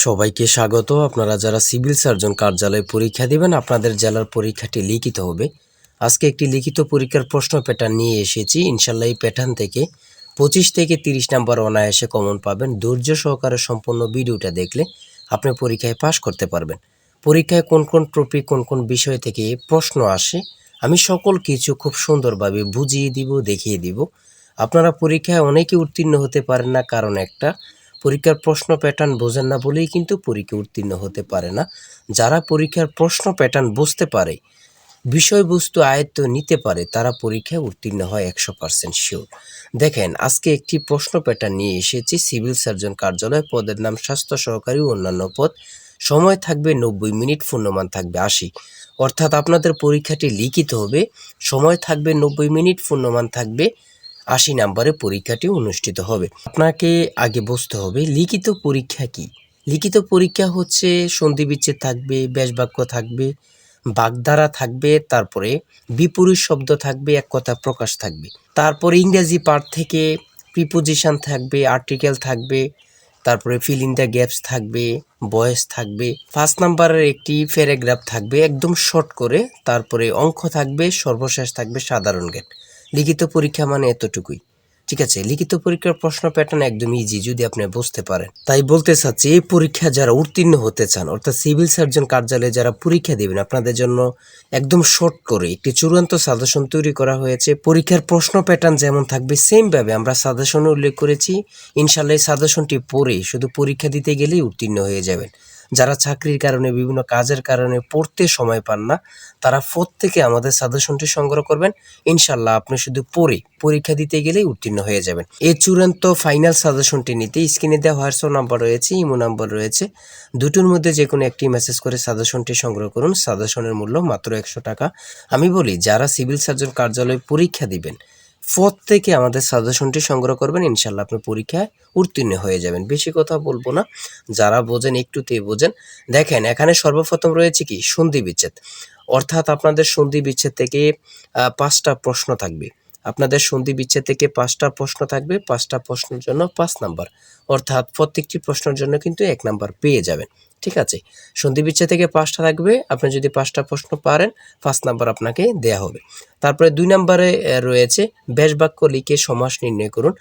সবাইকে স্বাগত। আপনারা যারা সিভিল সার্জন কার্যালয়ে পরীক্ষা দিবেন, আপনাদের জেলার পরীক্ষাটি লিখিত হবে। আজকে একটি লিখিত পরীক্ষার প্রশ্ন প্যাটার্ন নিয়ে এসেছি। ইনশাল্লাহ এই প্যাটার্ন থেকে 25 থেকে 30 নাম্বার অনায়াসে কমন পাবেন। ধৈর্য সহকারে সম্পূর্ণ ভিডিওটা দেখলে আপনি পরীক্ষায় পাশ করতে পারবেন। পরীক্ষায় কোন কোন টপিক, কোন কোন বিষয় থেকে প্রশ্ন আসে, আমি সকল কিছু খুব সুন্দরভাবে বুঝিয়ে দিব, দেখিয়ে দিব। আপনারা পরীক্ষায় অনেকে উত্তীর্ণ হতে পারেন না, কারণ একটা পরীক্ষার প্রশ্ন প্যাটার্ন বোঝেন না বলেই কিন্তু পরীক্ষা উত্তীর্ণ হতে পারে না। যারা পরীক্ষার প্রশ্ন প্যাটার্ন বুঝতে পারে, বিষয়বস্তু আয়ত্ত নিতে পারে, তারা পরীক্ষায় উত্তীর্ণ হয় 100% শিওর। দেখেন, আজকে একটি প্রশ্ন প্যাটার্ন নিয়ে এসেছি। সিভিল সার্জন কার্যালয়, পদের নাম স্বাস্থ্য সহকারী ও অন্যান্য পদ। সময় থাকবে 90 মিনিট, পূর্ণমান থাকবে 80। অর্থাৎ আপনাদের পরীক্ষাটি লিখিত হবে, সময় থাকবে 90 মিনিট, পূর্ণমান থাকবে 80 নাম্বারে পরীক্ষাটি অনুষ্ঠিত হবে। আপনাকে আগে বুঝতে হবে লিখিত পরীক্ষা কি। লিখিত পরীক্ষা হচ্ছে সন্ধি বিচ্ছেদ থাকবে, ব্যাসবাক্য থাকবে, বাগধারা থাকবে, তারপরে বিপরীত শব্দ থাকবে, এক কথা প্রকাশ থাকবে। তারপরে ইংরেজি পার্ট থেকে প্রিপোজিশন থাকবে, আর্টিকেল থাকবে, তারপরে ফিল ইন দ্য গ্যাপস থাকবে, ভয়েস থাকবে। 5 নাম্বারের একটি প্যারাগ্রাফ থাকবে একদম শর্ট করে, তারপরে অঙ্ক থাকবে, সর্বশেষ থাকবে সাধারণ জ্ঞান। লিখিত পরীক্ষা মানে এতটুকুই, ঠিক আছে। লিখিত পরীক্ষার প্রশ্ন প্যাটার্ন একদম ইজি যদি আপনি বুঝতে পারেন। তাই বলতে চাচ্ছি, এই পরীক্ষা যারা উত্তীর্ণ হতে চান, অর্থাৎ সিভিল সার্জন কার্যালয়ে যারা পরীক্ষা দেবেন, আপনাদের জন্য একদম শর্ট করে একটি চূড়ান্ত সাজেশন তৈরি করা হয়েছে। পরীক্ষার প্রশ্ন প্যাটার্ন যেমন থাকবে সেম ভাবে আমরা সাজেশনে উল্লেখ করেছি। ইনশাল্লাহ এই সাজেশনটি পড়ে শুধু পরীক্ষা দিতে গেলেই উত্তীর্ণ হয়ে যাবেন। যারা চাকরির কারণে, বিভিন্ন কাজের কারণে পড়তে সময় পান না, তারা প্রত্যেকে আমাদের সাজেশনটি সংগ্রহ করবেন। ইনশাল্লাহ আপনি শুধু পড়ে পরীক্ষা দিতে গেলেই উত্তীর্ণ হয়ে যাবেন। এই চূড়ান্ত ফাইনাল সাজেশনটি নিতে স্ক্রিনে দেওয়া হোয়াটসঅ্যাপ নাম্বার রয়েছে, ইমো নাম্বার রয়েছে। দুটোর মধ্যে যে কোনো একটি মেসেজ করে সাজেশনটি সংগ্রহ করুন। সাজেশনের মূল্য মাত্র 100 টাকা। আমি বলি, যারা সিভিল সার্জন কার্যালয়ে পরীক্ষা দিবেন, প্রত্যেকে আমাদের সাজেশনটি সংগ্রহ করবেন। ইনশাল্লাহ আপনি পরীক্ষায় উত্তীর্ণ হয়ে যাবেন। বেশি কথা বলবো না, যারা বোঝেন একটুতেই বোঝেন। দেখেন, এখানে সর্বপ্রথম রয়েছে কি সন্ধি বিচ্ছেদ। অর্থাৎ আপনাদের সন্ধি বিচ্ছেদ থেকে 5টা প্রশ্ন থাকবে। আপনাদের সন্ধি বিচ্ছেদ থেকে 5টা প্রশ্ন থাকবে। 5টা প্রশ্নের জন্য 5 নাম্বার, অর্থাৎ প্রত্যেকটি প্রশ্নের জন্য কিন্তু 1 নাম্বার পেয়ে যাবেন, ঠিক আছে। সন্ধি বিচ্ছেদ থেকে 5টা থাকবে, আপনি যদি 5টা প্রশ্ন পারেন 5 নাম্বার আপনাকে দেয়া হবে। তারপরে 2 নাম্বারে রয়েছে ব্যাসবাক্য লিখে সমাস নির্ণয় করুন।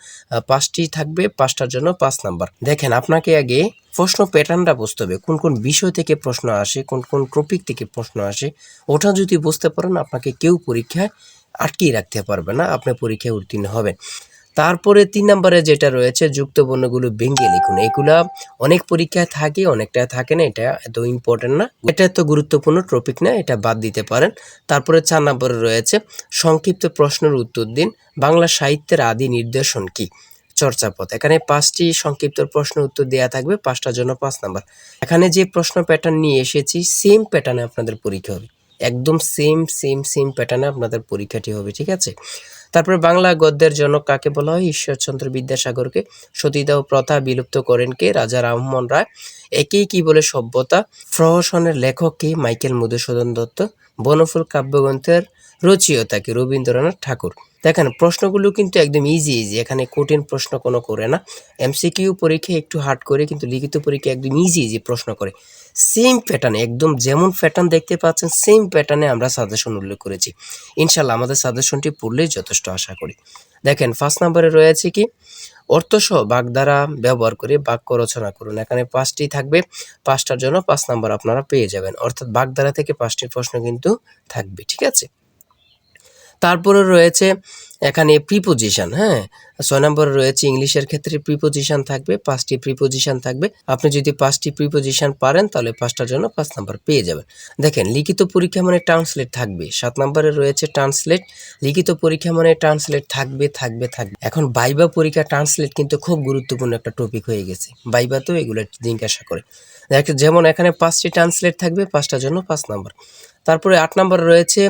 5টি থাকবে, 5টার জন্য 5 নাম্বার। দেখেন, আপনাকে আগে প্রশ্ন প্যাটার্নটা বুঝতে হবে, কোন কোন বিষয় থেকে প্রশ্ন আসে, কোন কোন টপিক থেকে প্রশ্ন আসে। ওটা যদি বুঝতে পারেন, আপনাকে কেউ পরীক্ষায় আটকিয়ে রাখতে পারবে না, আপনি পরীক্ষায় উত্তীর্ণ হবেন। তারপরে 3 নাম্বারে যেটা রয়েছে যুক্ত বর্ণগুলো ভেঙে লিখুন। এগুলা অনেক পরীক্ষায় থাকে, অনেকটা থাকে না, এটা এত ইম্পর্টেন্ট না, এটা এত গুরুত্বপূর্ণ টপিক না, এটা বাদ দিতে পারেন। তারপরে 4 নাম্বারে রয়েছে সংক্ষিপ্ত প্রশ্নের উত্তর দিন। বাংলা সাহিত্যের আদি নিদর্শন কি? চর্যাপদ। এখানে 5টি সংক্ষিপ্ত প্রশ্ন উত্তর দেওয়া থাকবে, 5টার জন্য 5 নাম্বার। এখানে যে প্রশ্ন প্যাটার্ন নিয়ে এসেছি সেম প্যাটার্নে আপনাদের পরীক্ষা হবে, একদম সেম প্যাটার্নে আপনাদের পরীক্ষাটি হবে, ঠিক আছে। তারপরে বাংলা গদ্যের জনক কাকে বলা হয়? ঈশ্বরচন্দ্র বিদ্যাসাগরকে। সতীদাহ প্রথা বিলুপ্ত করেন কে? রাজা রামমোহন রায়। একেই কি বলে সভ্যতা? প্রহসনের লেখক কে? মাইকেল মধুসূদন দত্ত। বনফুল কাব্যগ্রন্থের রচয়িতা কে? রবীন্দ্রনাথ ঠাকুর। দেখেন, প্রশ্নগুলো কিন্তু একদম ইজি, এখানে কঠিন প্রশ্ন কোনো করে না। এমসিকিউ পরীক্ষা একটু হার্ড করে, কিন্তু লিখিত পরীক্ষা একদম ইজি প্রশ্ন করে। সেম প্যাটার্নে, একদম যেমন প্যাটার্ন দেখতে পাচ্ছেন সেম প্যাটার্নে আমরা সাজেশন উল্লেখ করেছি। ইনশাল্লাহ আমাদের সাজেশনটি পড়লেই যথেষ্ট আশা করি। দেখেন, 1 নম্বরে রয়েছে কি অর্থসহ বাগধারা ব্যবহার করে বাক্য রচনা করুন। এখানে 5টি থাকবে, 5টার জন্য 5 নাম্বার আপনারা পেয়ে যাবেন। অর্থাৎ বাগধারা থেকে 5টি প্রশ্ন কিন্তু থাকবে, ঠিক আছে। তারপরে রয়েছে এখানে প্রিপোজিশন, হ্যাঁ। 6 নম্বরে রয়েছে ইংলিশের ক্ষেত্রে প্রিপোজিশন থাকবে, 5টি প্রিপোজিশন থাকবে। আপনি যদি 5টি প্রিপোজিশন পারেন তাহলে 5টার জন্য 5 নাম্বার পেয়ে যাবেন। দেখেন, লিখিত পরীক্ষা মানে ট্রান্সলেট থাকবে। 7 নম্বরে রয়েছে ট্রান্সলেট। লিখিত পরীক্ষা মানে ট্রান্সলেট থাকবে। এখন ভাইবা পরীক্ষা ট্রান্সলেট কিন্তু খুব গুরুত্বপূর্ণ একটা টপিক হয়ে গেছে। ভাইবাতেও এগুলো জিজ্ঞাসা করে। যেমন এখানে 5টি ট্রান্সলেট থাকবে, 5টার জন্য 5 নাম্বার। তারপরে 8 নম্বরে রয়েছে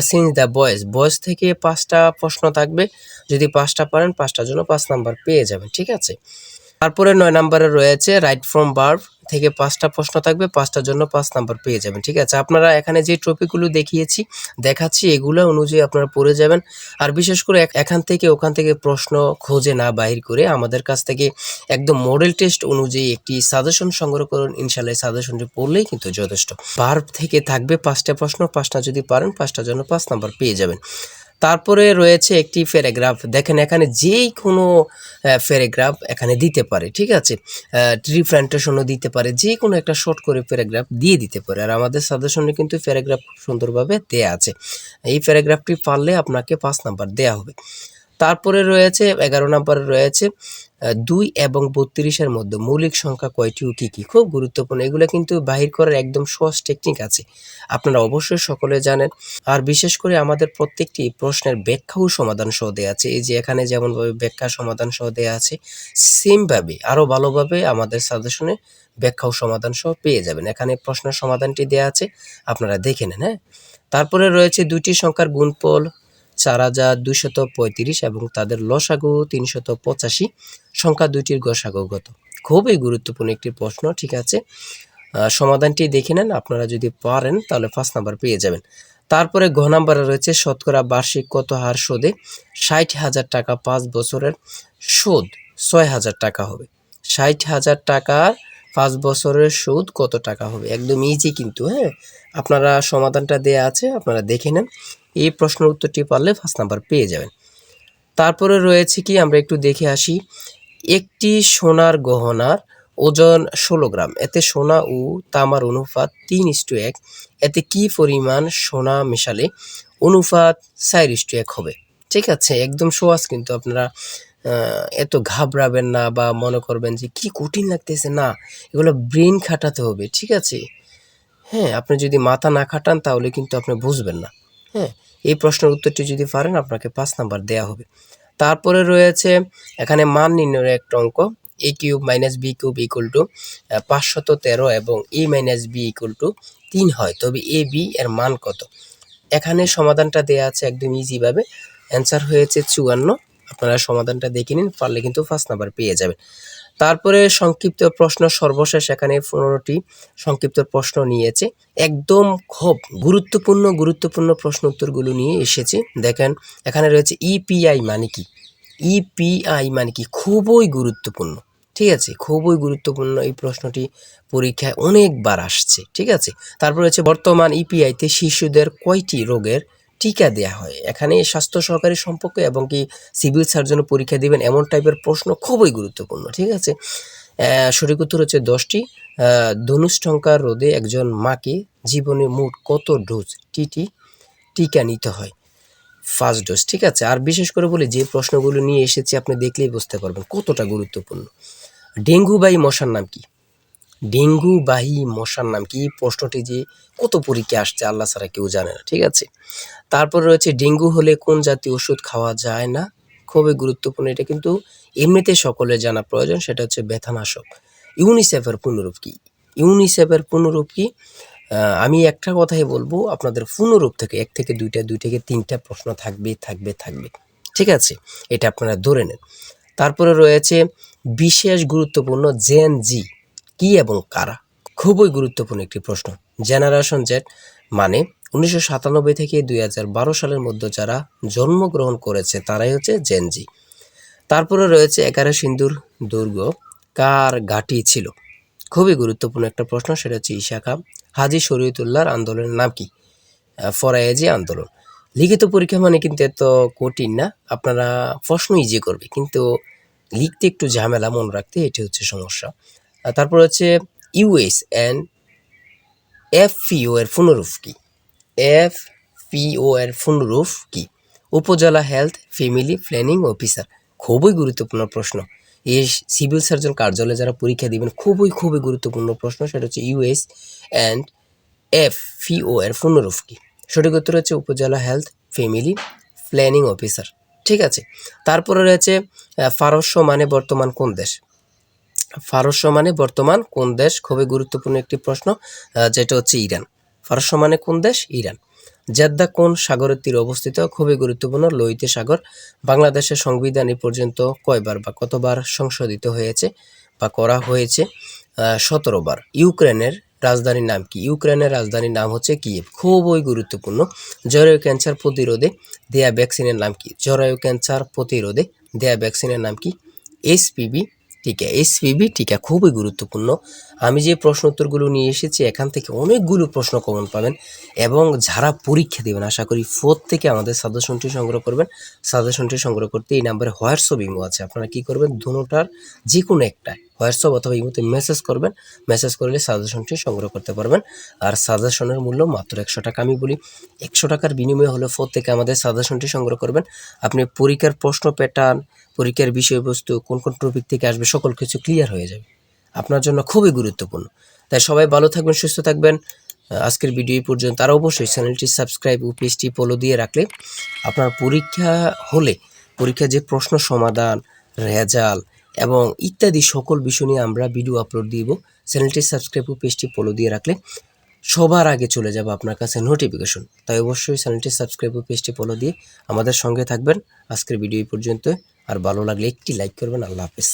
সিন্স দ্য ভয়েস থেকে 5টা প্রশ্ন থাকবে। যদি 5টা পারেন 5টার জন্য 5 নাম্বার পেয়ে যাবেন, ঠিক আছে। তারপরে 9 নম্বরে রয়েছে রাইট ফ্রম ভার্ব থেকে 5টা প্রশ্ন থাকবে, 5টার জন্য 5 নাম্বার পেয়ে যাবেন। ঠিক আছে, আপনারা এখানে যে টপিকগুলো দেখাচ্ছি এগুলো অনুযায়ী আপনারা পড়ে যাবেন। আর বিশেষ করে এখান থেকে ওখান থেকে প্রশ্ন খোঁজে না বাহির করে আমাদের কাছ থেকে একদম মডেল টেস্ট অনুযায়ী একটি সাজেশন সংগ্রহ করুন। ইনশাআল্লাহ সাজেশনটি পড়লেই কিন্তু যথেষ্ট। ভার্ব থেকে থাকবে 5টা প্রশ্ন, 5টা যদি পারেন 5টার জন্য 5 নাম্বার পেয়ে যাবেন। তারপরে রয়েছে একটি প্যারাগ্রাফ। দেখেন এখানে যেই কোনো প্যারাগ্রাফ এখানে দিতে পারে। ঠিক আছে, রিপ্রেজেন্টেশনও দিতে পারে, যে কোনো একটা শর্ট করে প্যারাগ্রাফ দিয়ে দিতে পারে। আর আমাদের সাজেশনে কিন্তু প্যারাগ্রাফ খুব সুন্দরভাবে দেয়া আছে। এই প্যারাগ্রাফটি পারলে আপনাকে 5 নাম্বার দেয়া হবে। তারপরে রয়েছে 11 নম্বরে রয়েছে 2 এবং 32-এর মধ্যে মৌলিক সংখ্যা কয়টি ও কী কী। খুব গুরুত্বপূর্ণ, এগুলো কিন্তু বাহির করার একদম সহজ টেকনিক আছে, আপনারা অবশ্যই সকলে জানেন। আর বিশেষ করে আমাদের প্রত্যেকটি প্রশ্নের ব্যাখ্যা ও সমাধান সহ দেওয়া আছে। এই যে এখানে যেমনভাবে ব্যাখ্যা সমাধান সহ দেওয়া আছে, সেমভাবে আরও ভালোভাবে আমাদের সাজেশনে ব্যাখ্যা ও সমাধান সহ পেয়ে যাবেন। এখানে প্রশ্নের সমাধানটি দেওয়া আছে, আপনারা দেখে নেন। হ্যাঁ, তারপরে রয়েছে 2টি সংখ্যার গুণফল 4235 এবং তাদের লসাগু 385, সংখ্যা দুইটির গসাগু কত। খুবই গুরুত্বপূর্ণ একটি প্রশ্ন। ঠিক আছে, সমাধানটি দেখে নেন, আপনারা যদি পারেন তাহলে 5 নাম্বার পেয়ে যাবেন। তারপরে ঘ নাম্বারে রয়েছে শতকরা বার্ষিক কত হার সুদে 60,000 টাকা 5 বছরের সুদ 6,000 টাকা হবে। 60,000 টাকার 5 বছরের সুদ কত টাকা হবে, একদম ইজি কিন্তু। হ্যাঁ, আপনারা সমাধানটা দেয়া আছে, আপনারা দেখে নেন। এই প্রশ্নের উত্তরটি পারলে 5 নাম্বার পেয়ে যাবেন। তারপরে রয়েছে কি, আমরা একটু দেখে আসি। একটি সোনার গহনার ওজন 16 গ্রাম, এতে সোনা ও তামার অনুপাত 3:1, এতে কি পরিমাণ সোনা মেশালে অনুপাত 4:1 হবে। ঠিক আছে, একদম সহজ কিন্তু, আপনারা এত ঘাবড়াবেন না বা মনে করবেন যে কি কঠিন লাগতেছে, না, এগুলো ব্রেন খাটাতে হবে। ঠিক আছে, হ্যাঁ, আপনি যদি মাথা না খাটান তাহলে কিন্তু আপনি বুঝবেন না। হ্যাঁ, এই প্রশ্নের উত্তরটি যদি পারেন আপনাকে 5 নাম্বার দেয়া হবে। তারপরে রয়েছে এখানে মান নির্ণয়ের একটা অঙ্ক, a cube minus B cube equal to 513 এবং a minus B equal to 3 হয়, তবে এ বি এর মান কত। এখানে সমাধানটা দেয়া আছে একদম ইজিভাবে, অ্যান্সার হয়েছে 54। আপনারা সমাধানটা দেখে নিন, পারলে কিন্তু 5 নাম্বার পেয়ে যাবেন। তারপরে সংক্ষিপ্ত প্রশ্ন সর্বশেষ, এখানে 15টি সংক্ষিপ্ত প্রশ্ন নিয়েছে, একদম খুব গুরুত্বপূর্ণ প্রশ্ন উত্তরগুলো নিয়ে এসেছি। দেখেন এখানে রয়েছে ইপিআই মানে কি। ইপিআই মানে কি খুবই গুরুত্বপূর্ণ। ঠিক আছে, খুবই গুরুত্বপূর্ণ এই প্রশ্নটি পরীক্ষায় অনেকবার আসছে। ঠিক আছে, তারপর হচ্ছে বর্তমান ইপিআইতে শিশুদের কয়টি রোগের টিকা দেয়া হয়। এখানে স্বাস্থ্য সহকারী সম্পর্কে এবং কি সিভিল সার্জন পরীক্ষা দিবেন এমন টাইপের প্রশ্ন খুবই গুরুত্বপূর্ণ। ঠিক আছে, সঠিক উত্তর হচ্ছে 10টি। ধনুষ্টঙ্কার রোধে একজন মাকে জীবনে মোট কত ডোজ টিকা নিতে হয়, 5 ডোজ। ঠিক আছে, আর বিশেষ করে বলি যে প্রশ্নগুলো নিয়ে এসেছি আপনি দেখলেই বুঝতে পারবেন কতটা গুরুত্বপূর্ণ। ডেঙ্গুবাহী মশার নাম কি, ডেঙ্গুবাহী মশার নাম কি, প্রশ্নটি যে কত পরীক্ষা আসছে আল্লাহ ছাড়া কেউ জানে না। ঠিক আছে, তারপর রয়েছে ডেঙ্গু হলে কোন জাতীয় ওষুধ খাওয়া যায় না, খুবই গুরুত্বপূর্ণ, এটা কিন্তু এমনিতে সকলের জানা প্রয়োজন, সেটা হচ্ছে ব্যথানাশক। ইউনিসেফের পূর্ণরূপ কি, ইউনিসেফের পূর্ণরূপ কি, আমি একটা কথাই বলবো, আপনাদের পূর্ণরূপ থেকে 1 থেকে 2টা 2 থেকে 3টা প্রশ্ন থাকবে। ঠিক আছে, এটা আপনারা ধরে নেন। তারপরে রয়েছে বিশেষ গুরুত্বপূর্ণ জেন জি কি এবং কারা, খুবই গুরুত্বপূর্ণ একটি প্রশ্ন। জেনারেশন জেড মানে 1997 থেকে 2012 সালের মধ্যে যারা জন্মগ্রহণ করেছে তারাই হচ্ছে জেন জি। তারপরে রয়েছে 11 সিন্ধুর দুর্গ কার ঘাঁটি ছিল, খুবই গুরুত্বপূর্ণ একটা প্রশ্ন, সেটা হচ্ছে ঈশা খাঁ। হাজী শরীয়তুল্লাহর আন্দোলনের নাম কি, ফরায়েজি আন্দোলন। লিখিত পরীক্ষা মানে কিন্তু এত কঠিন না, আপনারা প্রশ্ন ইজি করবে কিন্তু লিখতে একটু ঝামেলা, মনে রাখতে, এটি হচ্ছে সমস্যা। তারপর হচ্ছে ইউএস অ্যান্ড এফপিও এর পুনরূপ কি, এফপিও এর পুনরূপ কি, উপজেলা হেলথ ফ্যামিলি প্ল্যানিং অফিসার, খুবই গুরুত্বপূর্ণ প্রশ্ন। এই সিভিল সার্জন কার্যালয়ে যারা পরীক্ষা দিবেন খুবই গুরুত্বপূর্ণ প্রশ্ন, সেটা হচ্ছে ইউএস অ্যান্ড এফপিও এর পুনরূপ কি। সঠিক উত্তর হচ্ছে উপজেলা হেলথ ফ্যামিলি প্ল্যানিং অফিসার। ঠিক আছে, তারপরে রয়েছে পারস্য মানে বর্তমান কোন দেশ, পারস্য মানে বর্তমান কোন দেশ, খুবই গুরুত্বপূর্ণ একটি প্রশ্ন, যেটা হচ্ছে ইরান। পারস্য মানে কোন দেশ, ইরান। জেদ্দা কোন সাগরের তীরে অবস্থিত? খুবই গুরুত্বপূর্ণ, লোহিত সাগর। বাংলাদেশের সংবিধান এ পর্যন্ত কয়বার বা কতবার সংশোধিত হয়েছে বা করা হয়েছে? 17 বার। ইউক্রেনের রাজধানীর নাম কি? ইউক্রেনের রাজধানীর নাম হচ্ছে কিয়েভ। খুবই গুরুত্বপূর্ণ, জরায়ু ক্যান্সার প্রতিরোধে দেয়া ভ্যাকসিনের নাম কি? জরায়ু ক্যান্সার প্রতিরোধে দেয়া ভ্যাকসিনের নাম কি? এইচপিভি টিকা। এইচপিভি টিকা খুবই গুরুত্বপূর্ণ। আমি যে প্রশ্ন উত্তরগুলো নিয়ে এসেছি এখান থেকে অনেকগুলো প্রশ্ন কমন পাবেন, এবং যারা পরীক্ষা দেবেন আশা করি থেকে আমাদের সাজেশনটি সংগ্রহ করবেন। সাজেশনটি সংগ্রহ করতে এই নাম্বারে হোয়াটসঅ্যাপ ইমো আছে, আপনারা কি করবেন, দুটোটার যে কোনো একটা হোয়াটসঅ্যাপ অথবা ইমোতে মেসেজ করবেন। মেসেজ করলে সাজেশনটি সংগ্রহ করতে পারবেন। আর সাজেশনের মূল্য মাত্র 100 টাকা। আমি বলি 100 টাকার বিনিময়ে হলে থেকে আমাদের সাজেশনটি সংগ্রহ করবেন। আপনি পরীক্ষার প্রশ্ন প্যাটার্ন, পরীক্ষার বিষয়বস্তু, কোন কোন টপিক থেকে আসবে সকল কিছু ক্লিয়ার হয়ে যাবে। আপনার জন্য খুবই গুরুত্বপূর্ণ। তাই সবাই ভালো থাকবেন, সুস্থ থাকবেন। আজকের ভিডিও পর্যন্ত। আর অবশ্যই চ্যানেলটি সাবস্ক্রাইব ও পেজটি ফলো দিয়ে রাখলে আপনার পরীক্ষা হলে পরীক্ষার যে প্রশ্ন সমাধান, রেজাল্ট এবং ইত্যাদি সকল বিষয় নিয়ে আমরা ভিডিও আপলোড দিব। চ্যানেলটি সাবস্ক্রাইব ও পেজটি ফলো দিয়ে রাখলে সবার আগে চলে যাবে আপনার কাছে নোটিফিকেশন। তাই অবশ্যই চ্যানেলটি সাবস্ক্রাইব ও পেজটি ফলো দিয়ে আমাদের সঙ্গে থাকবেন। আজকের ভিডিও পর্যন্ত। আর ভালো লাগলে একটি লাইক করবেন। আল্লাহ হাফেজ।